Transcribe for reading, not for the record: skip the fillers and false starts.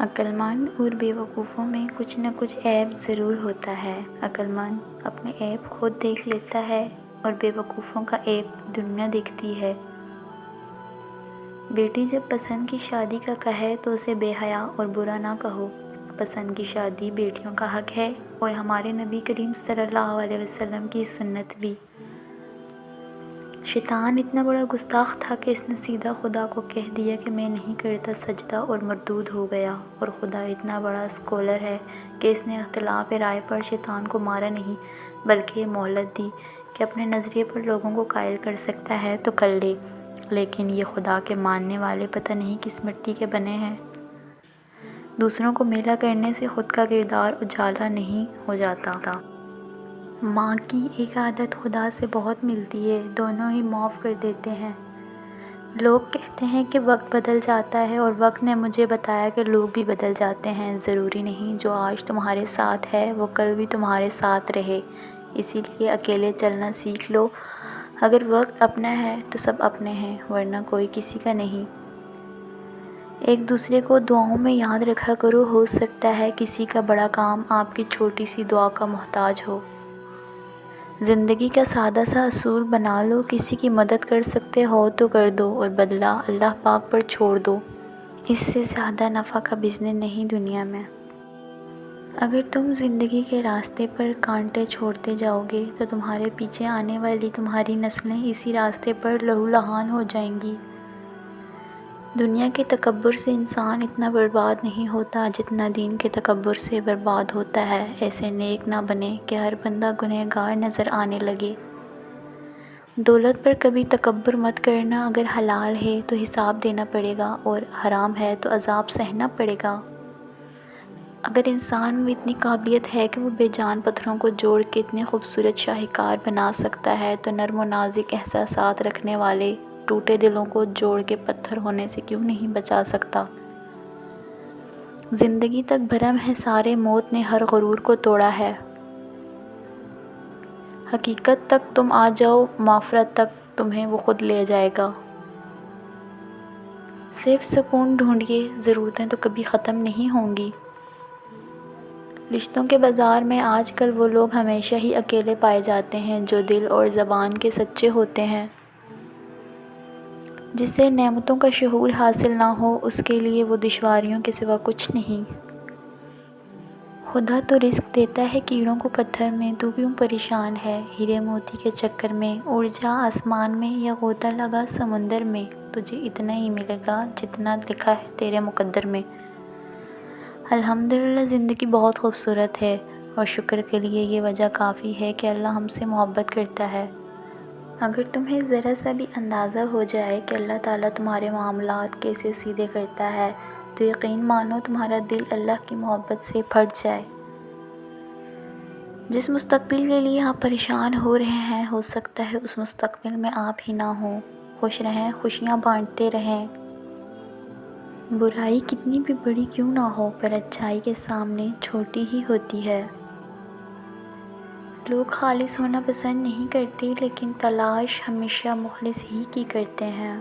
عقلمند اور بیوقوفوں میں کچھ نہ کچھ عیب ضرور ہوتا ہے۔ عقلمند اپنے عیب خود دیکھ لیتا ہے اور بیوقوفوں کا عیب دنیا دیکھتی ہے۔ بیٹی جب پسند کی شادی کا کہے تو اسے بے حیا اور برا نہ کہو۔ پسند کی شادی بیٹیوں کا حق ہے اور ہمارے نبی کریم صلی اللہ علیہ وسلم کی سنت بھی۔ شیطان اتنا بڑا گستاخ تھا کہ اس نے سیدھا خدا کو کہہ دیا کہ میں نہیں کرتا سجدہ اور مردود ہو گیا، اور خدا اتنا بڑا اسکالر ہے کہ اس نے اختلاف رائے پر شیطان کو مارا نہیں بلکہ یہ مہلت دی کہ اپنے نظریے پر لوگوں کو قائل کر سکتا ہے تو کر لے، لیکن یہ خدا کے ماننے والے پتہ نہیں کس مٹی کے بنے ہیں۔ دوسروں کو میلا کرنے سے خود کا کردار اجالا نہیں ہو جاتا۔ ماں کی ایک عادت خدا سے بہت ملتی ہے، دونوں ہی معاف کر دیتے ہیں۔ لوگ کہتے ہیں کہ وقت بدل جاتا ہے، اور وقت نے مجھے بتایا کہ لوگ بھی بدل جاتے ہیں۔ ضروری نہیں جو آج تمہارے ساتھ ہے وہ کل بھی تمہارے ساتھ رہے، اسی لیے اکیلے چلنا سیکھ لو۔ اگر وقت اپنا ہے تو سب اپنے ہیں، ورنہ کوئی کسی کا نہیں۔ ایک دوسرے کو دعاؤں میں یاد رکھا کرو، ہو سکتا ہے کسی کا بڑا کام آپ کی چھوٹی سی دعا کا محتاج ہو۔ زندگی کا سادہ سا اصول بنا لو، کسی کی مدد کر سکتے ہو تو کر دو اور بدلہ اللہ پاک پر چھوڑ دو۔ اس سے زیادہ نفع کا بزنس نہیں دنیا میں۔ اگر تم زندگی کے راستے پر کانٹے چھوڑتے جاؤ گے تو تمہارے پیچھے آنے والی تمہاری نسلیں اسی راستے پر لہولہان ہو جائیں گی۔ دنیا کے تکبر سے انسان اتنا برباد نہیں ہوتا جتنا دین کے تکبر سے برباد ہوتا ہے۔ ایسے نیک نہ بنے کہ ہر بندہ گنہگار نظر آنے لگے۔ دولت پر کبھی تکبر مت کرنا، اگر حلال ہے تو حساب دینا پڑے گا اور حرام ہے تو عذاب سہنا پڑے گا۔ اگر انسان میں اتنی قابلیت ہے کہ وہ بے جان پتھروں کو جوڑ کے اتنے خوبصورت شاہکار بنا سکتا ہے تو نرم و نازک احساسات رکھنے والے ٹوٹے دلوں کو جوڑ کے پتھر ہونے سے کیوں نہیں بچا سکتا؟ زندگی تک بھرم ہے سارے، موت نے ہر غرور کو توڑا ہے۔ حقیقت تک تم آ جاؤ، مغفرت تک تمہیں وہ خود لے جائے گا۔ صرف سکون ڈھونڈیے، ضرورتیں تو کبھی ختم نہیں ہوں گی۔ رشتوں کے بازار میں آج کل وہ لوگ ہمیشہ ہی اکیلے پائے جاتے ہیں جو دل اور زبان کے سچے ہوتے ہیں۔ جسے نعمتوں کا شعور حاصل نہ ہو اس کے لیے وہ دشواریوں کے سوا کچھ نہیں۔ خدا تو رزق دیتا ہے کیڑوں کو پتھر میں، تو کیوں پریشان ہے؟ ہیرے موتی کے چکر میں اڑ جا آسمان میں یا غوطہ لگا سمندر میں، تجھے اتنا ہی ملے گا جتنا لکھا ہے تیرے مقدر میں۔ الحمدللہ زندگی بہت خوبصورت ہے، اور شکر کے لیے یہ وجہ کافی ہے کہ اللہ ہم سے محبت کرتا ہے۔ اگر تمہیں ذرا سا بھی اندازہ ہو جائے کہ اللہ تعالیٰ تمہارے معاملات کیسے سیدھے کرتا ہے تو یقین مانو تمہارا دل اللہ کی محبت سے پھٹ جائے۔ جس مستقبل کے لیے آپ پریشان ہو رہے ہیں ہو سکتا ہے اس مستقبل میں آپ ہی نہ ہوں۔ خوش رہیں، خوشیاں بانٹتے رہیں۔ برائی کتنی بھی بڑی کیوں نہ ہو پر اچھائی کے سامنے چھوٹی ہی ہوتی ہے۔ لوگ خالص ہونا پسند نہیں کرتے لیکن تلاش ہمیشہ مخلص ہی کی کرتے ہیں۔